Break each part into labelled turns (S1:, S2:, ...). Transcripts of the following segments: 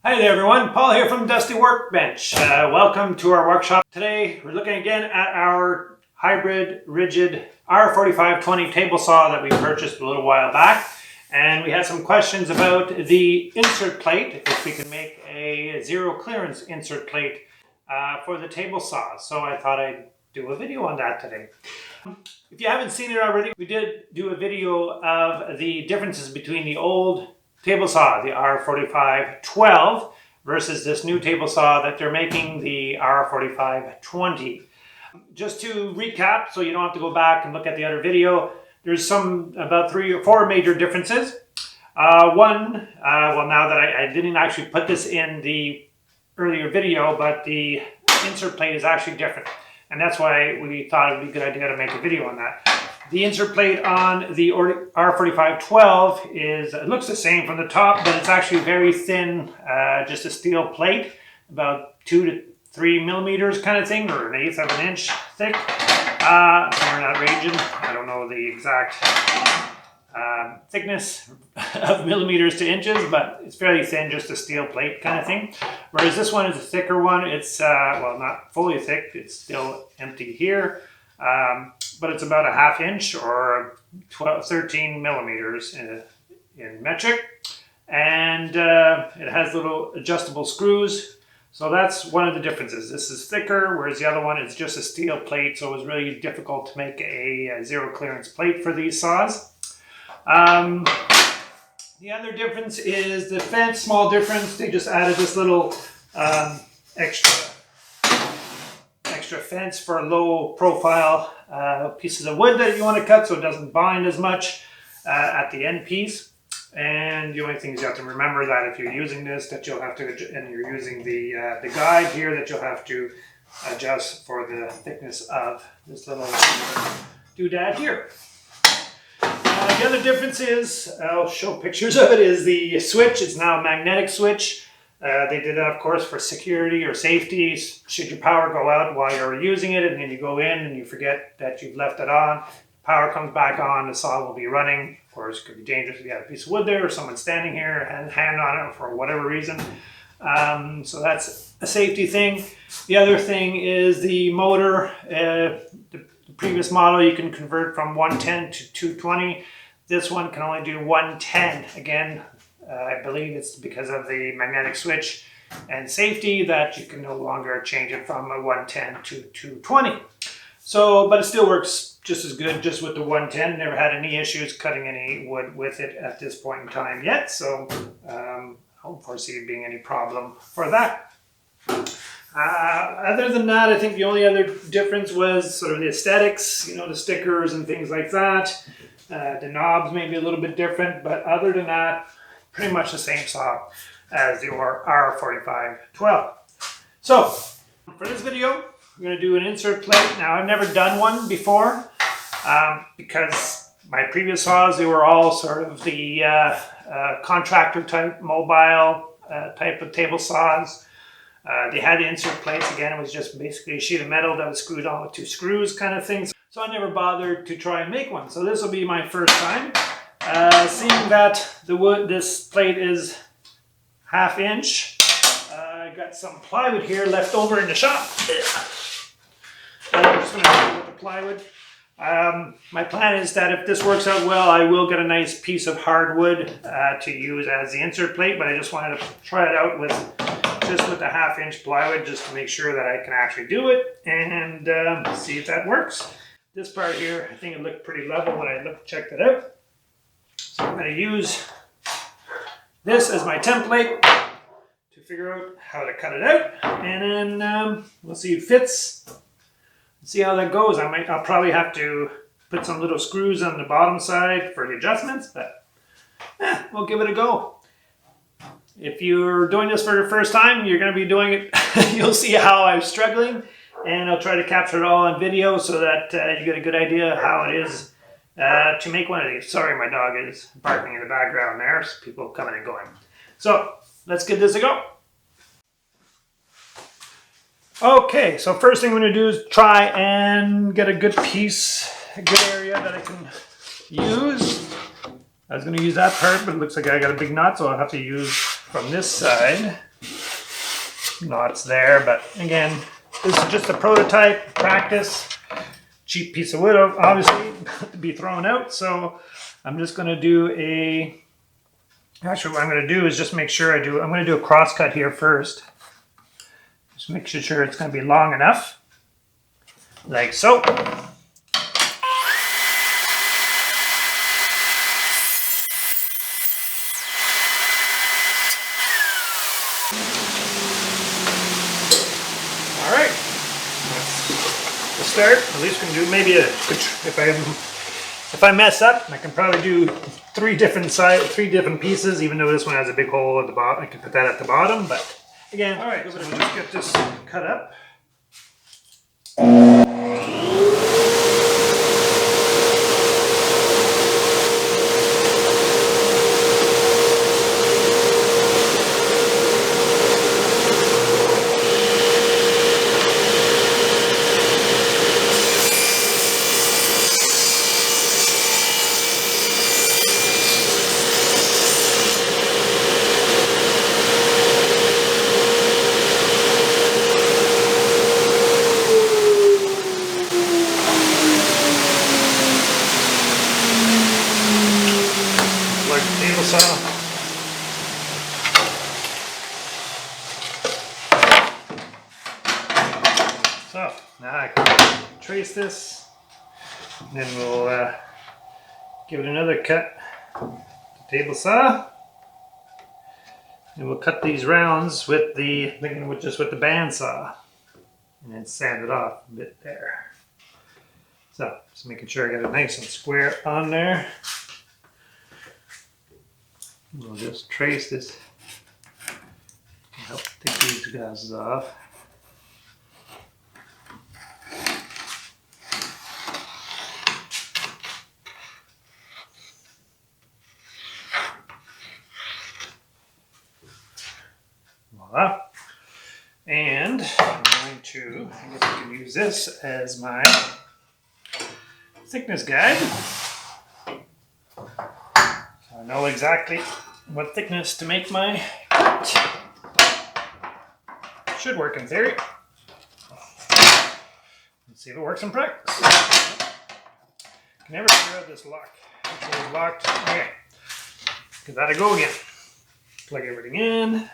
S1: Hi there everyone, Paul here from Dusty Workbench. Welcome to our workshop. Today we're looking again at our hybrid Ridgid R4520 table saw that we purchased a little while back. And we had some questions about the insert plate, if we can make a zero clearance insert plate for the table saw. So I thought I'd do a video on that today. If you haven't seen it already, we did do a video of the differences between the old table saw, the R4512, versus this new table saw that they're making, the R4520. Just to recap, so you don't have to go back and look at the other video, there's about 3 or 4 major differences. One, now that I didn't actually put this in the earlier video, but the insert plate is actually different. And that's why we thought it would be a good idea to make a video on that. The insert plate on the R4512 it looks the same from the top, but it's actually very thin, just a steel plate, about 2 to 3 millimeters kind of thing, or 1/8 of an inch thick, somewhere in that region. I don't know the exact thickness of millimeters to inches, but it's fairly thin, just a steel plate kind of thing. Whereas this one is a thicker one. It's, well, not fully thick, it's still empty here. But it's about a 1/2 inch or 13 millimeters in metric. And it has little adjustable screws. So that's one of the differences. This is thicker, whereas the other one is just a steel plate. So it was really difficult to make a zero clearance plate for these saws. The other difference is the fence, small difference. They just added this little extra fence for low profile pieces of wood that you want to cut, so it doesn't bind as much at the end piece. And the only thing is you have to remember that if you're using this, that you'll have to, and you're using the guide here, that you'll have to adjust for the thickness of this little doodad here. The other difference is, I'll show pictures of it, is the switch. It's now a magnetic switch. They did that, of course, for security or safety. Should your power go out while you're using it, and then you go in and you forget that you've left it on, power comes back on, the saw will be running. Of course, it could be dangerous if you have a piece of wood there, or someone standing here and hand on it for whatever reason. So that's a safety thing. The other thing is the motor. The previous model you can convert from 110 to 220. This one can only do 110. Again, I believe it's because of the magnetic switch and safety that you can no longer change it from a 110 to 220. So, but it still works just as good just with the 110. Never had any issues cutting any wood with it at this point in time yet. So I don't foresee it being any problem for that. Other than that, I think the only other difference was sort of the aesthetics, you know, the stickers and things like that. The knobs may be a little bit different, but other than that, pretty much the same saw as the R4512. So, for this video, we're going to do an insert plate. Now, I've never done one before because my previous saws, they were all sort of the contractor type, mobile type of table saws. They had the insert plates. Again, it was just basically a sheet of metal that was screwed on with 2 screws kind of thing. So I never bothered to try and make one. So this will be my first time. Seeing that this plate is 1/2 inch, I got some plywood here left over in the shop. I'm just going to do with the plywood. My plan is that if this works out well, I will get a nice piece of hardwood to use as the insert plate, but I just wanted to try it out with the 1/2 inch plywood just to make sure that I can actually do it and see if that works. This part here, I think it looked pretty level when I checked it out. So I'm going to use this as my template to figure out how to cut it out, and then we'll see if it fits. See how that goes. I'll probably have to put some little screws on the bottom side for the adjustments, but we'll give it a go. If you're doing this for the first time, you're going to be doing it. You'll see how I'm struggling, and I'll try to capture it all on video so that you get a good idea how it is to make one of these. Sorry, my dog is barking in the background there. So people coming and going. So let's give this a go. Okay, so first thing I'm going to do is try and get a good piece, a good area that I can use. I was going to use that part, but it looks like I got a big knot, so I'll have to use from this side. knots there, but again, this is just a prototype, practice. Cheap piece of wood, obviously, to be thrown out, so I'm just going to do a... Actually, what I'm going to do is just make sure I'm going to do a cross cut here first. Just make sure it's going to be long enough, like so. All right, that's the start. At least we can do maybe if I mess up, I can probably do three different pieces. Even though this one has a big hole at the bottom, I can put that at the bottom. But again, all right, so we'll just get this cut up. So now I can trace this, and then we'll give it another cut with the table saw, and we'll cut these rounds with the band saw, and then sand it off a bit there. So just making sure I get it nice and square on there. We'll just trace this and help take these guys off. Voila. And I'm going to, I guess I can use this as my thickness guide. So I know exactly what thickness to make my cut. Should work in theory. Let's see if it works in practice. Can never figure out this lock. It's locked. Okay. Give that a go again. Plug everything in.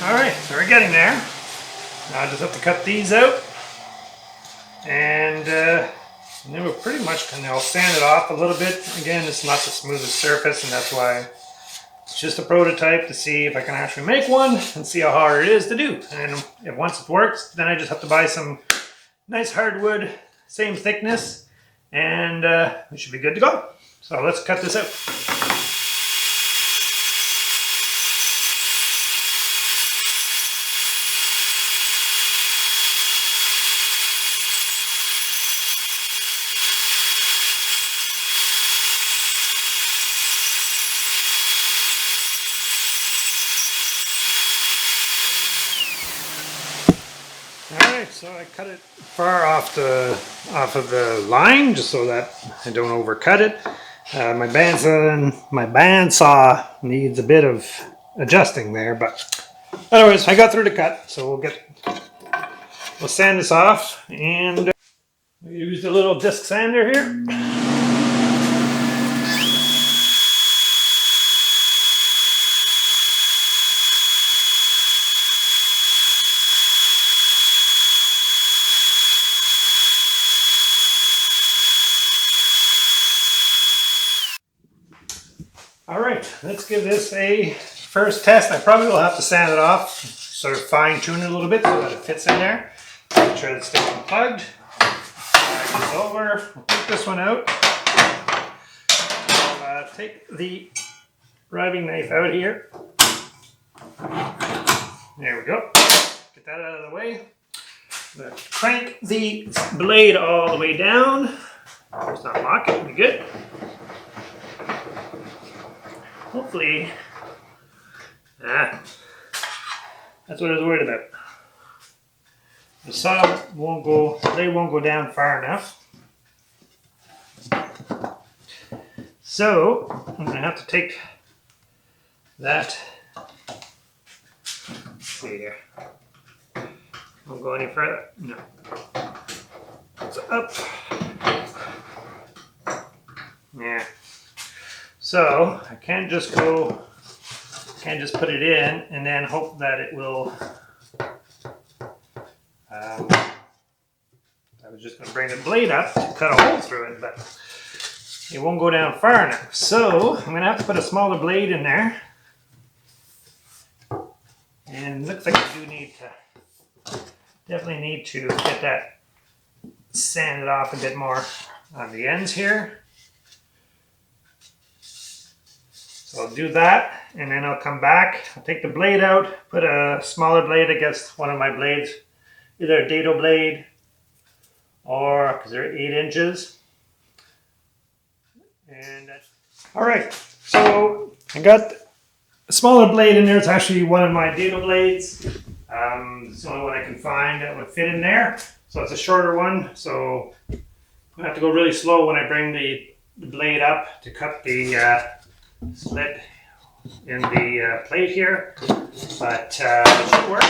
S1: Alright, so we're getting there. Now I just have to cut these out. And then we're pretty much going to sand it off a little bit. Again, it's not the smoothest surface, and that's why it's just a prototype to see if I can actually make one and see how hard it is to do. And if once it works, then I just have to buy some nice hardwood, same thickness, and we should be good to go. So let's cut this out. Alright, so I cut it far off of the line just so that I don't overcut it. My bandsaw needs a bit of adjusting there, but anyways, I got through the cut, so we'll sand this off, and we used a little disc sander here. Alright, let's give this a first test. I probably will have to sand it off, sort of fine tune it a little bit so that it fits in there. Make sure it's still unplugged. Drag this over, we'll take this one out. I'll take the riving knife out here. There we go. Get that out of the way. I'm going to crank the blade all the way down. It's not lock, it'll be good. Hopefully, that's what I was worried about. The saw won't go, they won't go down far enough. So I'm going to have to take that. Let's see here. Won't go any further. No. It's up. Yeah. So I can't just put it in and then hope that it will. I was just going to bring the blade up to cut a hole through it, but it won't go down far enough. So I'm going to have to put a smaller blade in there. And it looks like I do need to, definitely need to get that sanded off a bit more on the ends here. So I'll do that, and then I'll come back. I'll take the blade out, put a smaller blade against one of my blades, either a dado blade or, because they're 8 inches. And all right, so I got a smaller blade in there. It's actually one of my dado blades. It's the only one I can find that would fit in there. So it's a shorter one. So I'm gonna have to go really slow when I bring the blade up to cut the slit in the plate here, but it should work.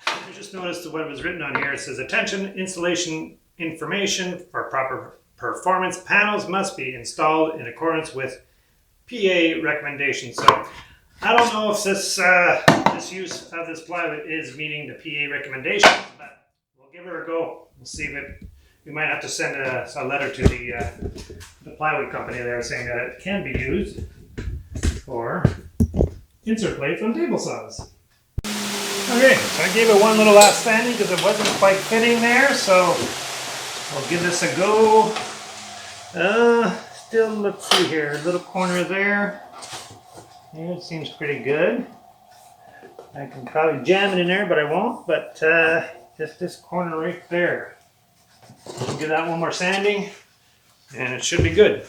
S1: I just noticed what was written on here. It says, attention, installation information for proper performance. Panels must be installed in accordance with PA recommendations. So I don't know if this this use of this plywood is meeting the PA recommendations, but we'll give it a go. We'll see if it, we might have to send a letter to the plywood company there saying that it can be used for insert plates on table saws. Okay, so I gave it one little last sanding because it wasn't quite fitting there, so I'll give this a go. Still, let's see here, a little corner there. Yeah, it seems pretty good. I can probably jam it in there, but I won't. But just this corner right there. I'll give that one more sanding, and it should be good.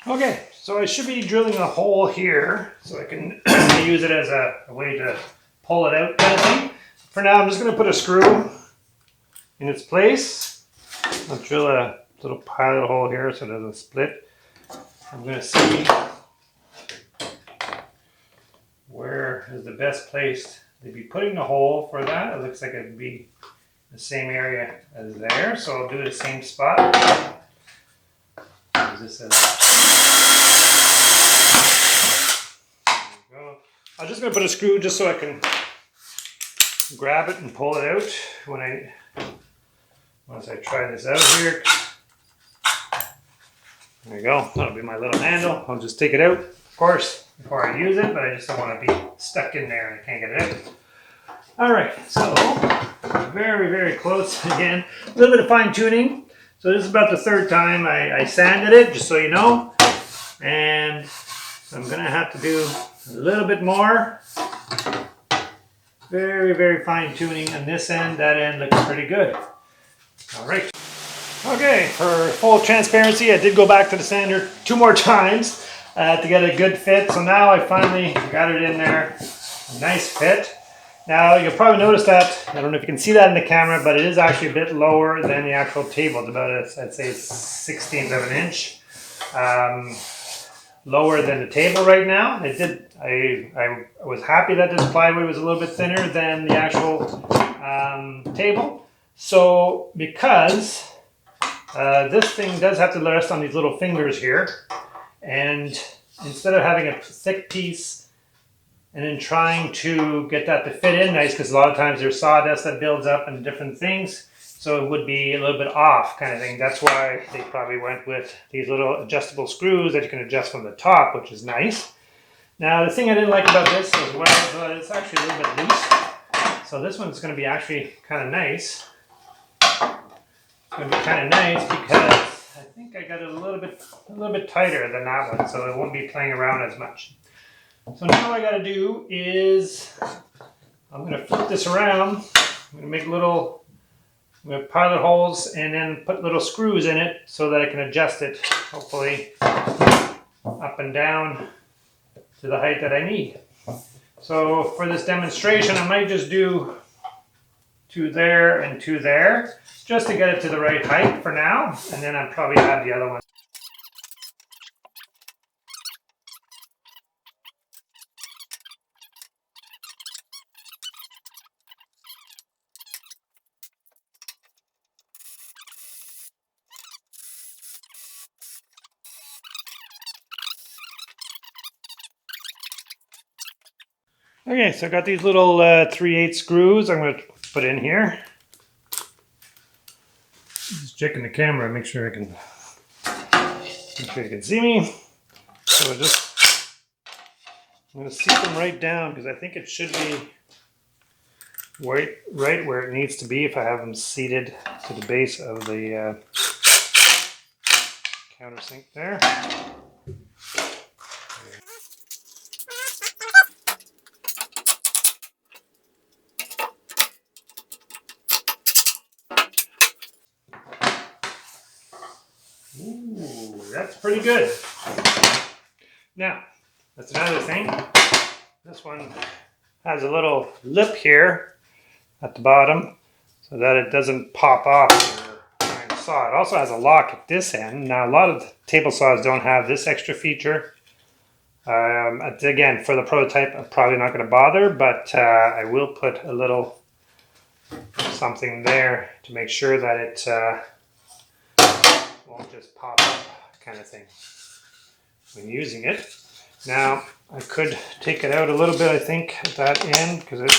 S1: Okay, so I should be drilling a hole here so I can use it as a way to pull it out kind of thing. For now, I'm just going to put a screw in its place. I'll drill a little pilot hole here so it doesn't split. I'm going to see where is the best place to be putting the hole for that. It looks like it'd be the same area as there, so I'll do the same spot. Use this as I'm just going to put a screw just so I can grab it and pull it out once I try this out here. There you go. That'll be my little handle. I'll just take it out, of course, before I use it, but I just don't want to be stuck in there and I can't get it out. All right, so very, very close again. A little bit of fine tuning. So this is about the third time I sanded it, just so you know. And I'm going to have to do a little bit more. Very, very fine tuning on this end. That end looks pretty good. All right. Okay, for full transparency, I did go back to the sander 2 more times to get a good fit. So now I finally got it in there. A nice fit. Now you'll probably notice that, I don't know if you can see that in the camera, but it is actually a bit lower than the actual table. It's about, I'd say, 1/16 of an inch. Lower than the table right now. I was happy that this plywood was a little bit thinner than the actual table. So because this thing does have to rest on these little fingers here, and instead of having a thick piece and then trying to get that to fit in nice, because a lot of times there's sawdust that builds up and different things, so it would be a little bit off kind of thing. That's why they probably went with these little adjustable screws that you can adjust from the top, which is nice. Now the thing I didn't like about this as well is that it's actually a little bit loose. So this one's going to be actually kind of nice. It's going to be kind of nice because I think I got it a little bit tighter than that one, so it won't be playing around as much. So now what I got to do is I'm going to flip this around. I'm going to make little pilot holes and then put little screws in it so that I can adjust it, hopefully, up and down to the height that I need. So for this demonstration, I might just do 2 there and 2 there, just to get it to the right height for now, and then I'll probably add the other one. Okay, so I got these little 3/8 screws I'm going to put in here. Just checking the camera, make sure you can see me. So I'm going to seat them right down because I think it should be right where it needs to be if I have them seated to the base of the countersink there. Ooh, that's pretty good. Now, that's another thing. This one has a little lip here at the bottom so that it doesn't pop off when you're trying to saw. It also has a lock at this end. Now, a lot of table saws don't have this extra feature. Again, for the prototype, I'm probably not going to bother, but I will put a little something there to make sure that it won't just pop up kind of thing when using it. Now, I could take it out a little bit, I think, at that end, because it...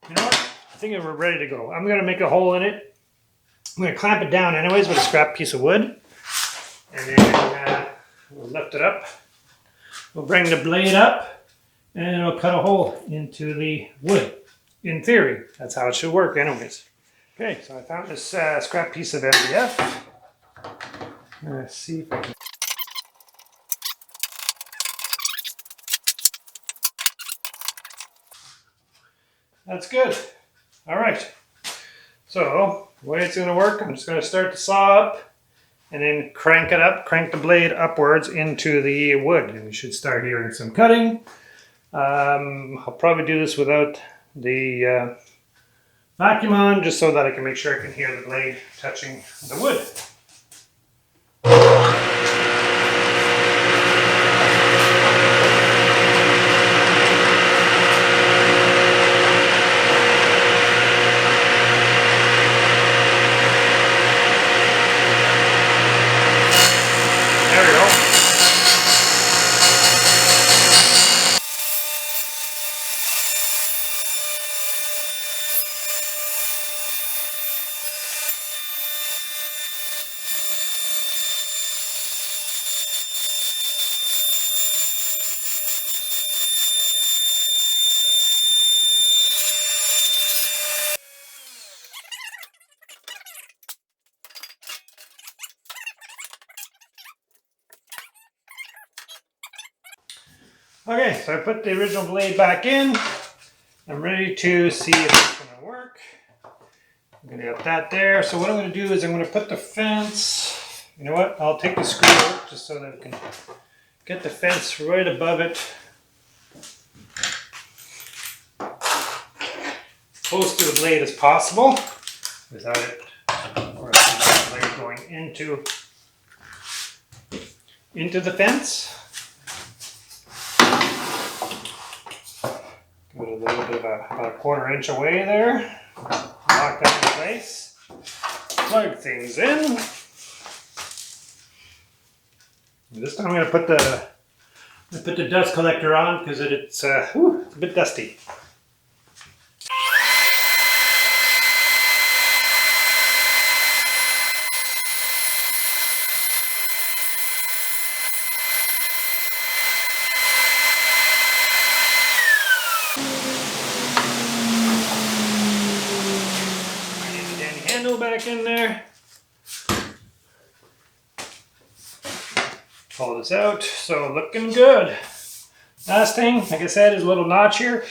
S1: You know what? I think we're ready to go. I'm going to make a hole in it. I'm going to clamp it down anyways with a scrap piece of wood. And then we'll lift it up. We'll bring the blade up. And it'll cut a hole into the wood. In theory, that's how it should work anyways. Okay, so I found this scrap piece of MDF. Let's see if I can... That's good. All right. So, the way it's going to work, I'm just going to start the saw up and then crank it up, crank the blade upwards into the wood. And you should start hearing some cutting. I'll probably do this without the vacuum on, just so that I can make sure I can hear the blade touching the wood. There we go. Okay, so I put the original blade back in. I'm ready to see if it's going to work. I'm going to get that there. So what I'm going to do is I'm going to put the fence, you know what, I'll take the screw out just so that I can get the fence right above it. Close to the blade as possible without it, or the blade going into the fence. Give it a little bit of about a 1/4 inch away there. Lock that in place. Plug things in. And this time I'm going to put the dust collector on because it's a bit dusty. Back in there. pull this out. So looking good. Last thing, like I said, is a little notch here.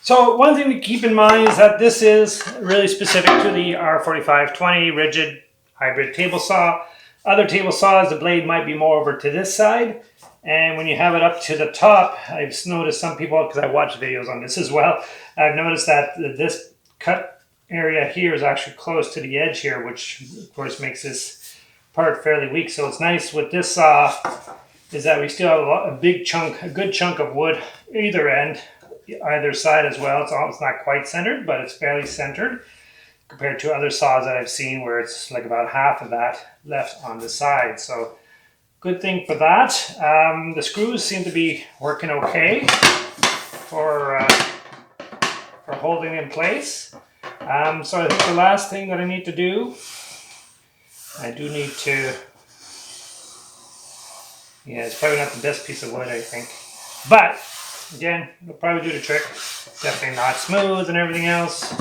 S1: So one thing to keep in mind is that this is really specific to the R4520 Ridgid Hybrid table saw. Other table saws, the blade might be more over to this side. And when you have it up to the top, I've noticed some people, because I watch videos on this as well, I've noticed that this cut area here is actually close to the edge here, which of course makes this part fairly weak. So it's nice with this saw is that we still have a good chunk of wood either end, either side as well. It's not quite centered, but it's fairly centered compared to other saws that I've seen where it's like about half of that left on the side. So good thing for that. The screws seem to be working okay for holding in place. So I think the last thing that I need to do, I do need to, yeah, it's probably not the best piece of wood, I think. But again, it'll probably do the trick. Definitely not smooth and everything else.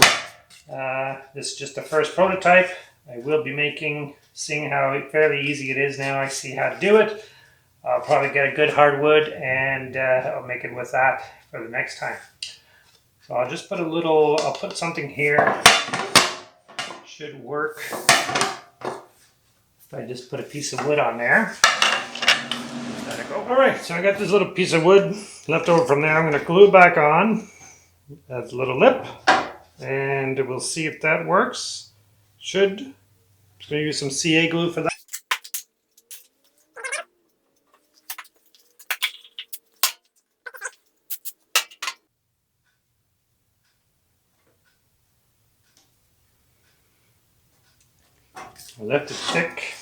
S1: This is just the first prototype. I will be seeing how fairly easy it is now. I see how to do it. I'll probably get a good hardwood and I'll make it with that for the next time. So I'll just put I'll put something here. Should work. If I just put a piece of wood on there. There we go. All right, so I got this little piece of wood left over from there. I'm going to glue it back on. That's a little lip. And we'll see if that works. Should. I'm just going to use some CA glue for that. I left it thick.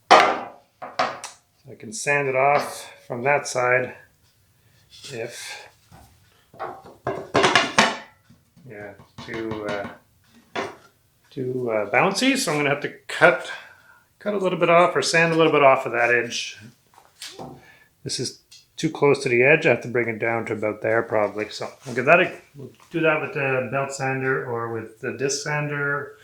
S1: So I can sand it off from that side if, yeah, too bouncy. So I'm going to have to cut a little bit off or sand a little bit off of that edge. This is too close to the edge. I have to bring it down to about there probably. So we'll do that with the belt sander or with the disc sander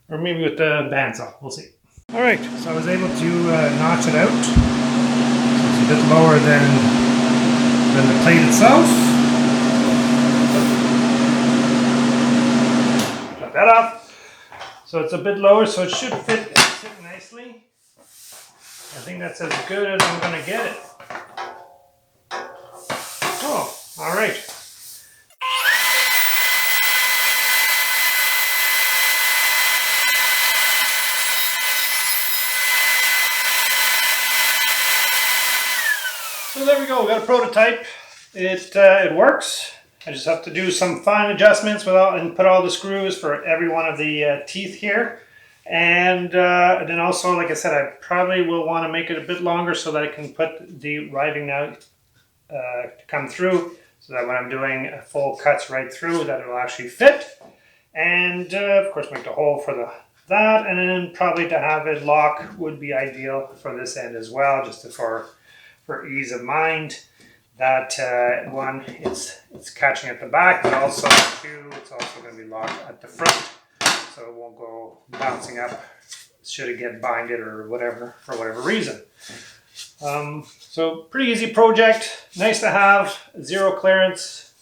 S1: or maybe with the bandsaw. We'll see. All right, so I was able to notch it out. It's a bit lower than the plate itself. Cut that off. So it's a bit lower, so it should sit nicely. I think that's as good as I'm going to get it. Oh, all right. So there we go, we got a prototype. It works. I just have to do some fine adjustments and put all the screws for every one of the teeth here. And then also, like I said, I probably will want to make it a bit longer so that I can put the riving out to come through, so that when I'm doing full cuts right through, that it will actually fit. And of course make the hole for that, and then probably to have it lock would be ideal for this end as well, just for ease of mind. That one, it's catching at the back, but also two, it's also going to be locked at the front, so it won't go bouncing up should it get binded or whatever for whatever reason. So pretty easy project, nice to have, zero clearance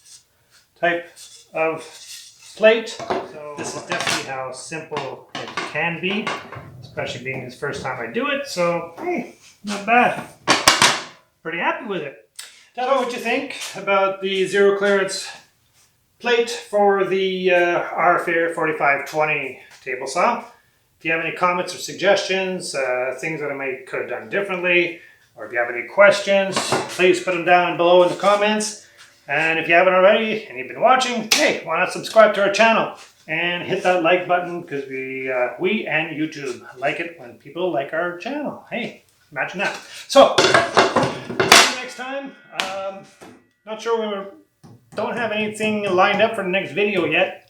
S1: type of plate. So this is definitely how simple it can be, especially being this first time I do it. So hey, not bad. Pretty happy with it. Tell me what you think about the zero clearance plate for the R4520 table saw. If you have any comments or suggestions, things that I could have done differently, or if you have any questions, please put them down below in the comments. And if you haven't already and you've been watching, hey, why not subscribe to our channel and hit that like button, because we and YouTube like it when people like our channel. Hey, imagine that. So, see you next time. Not sure don't have anything lined up for the next video yet.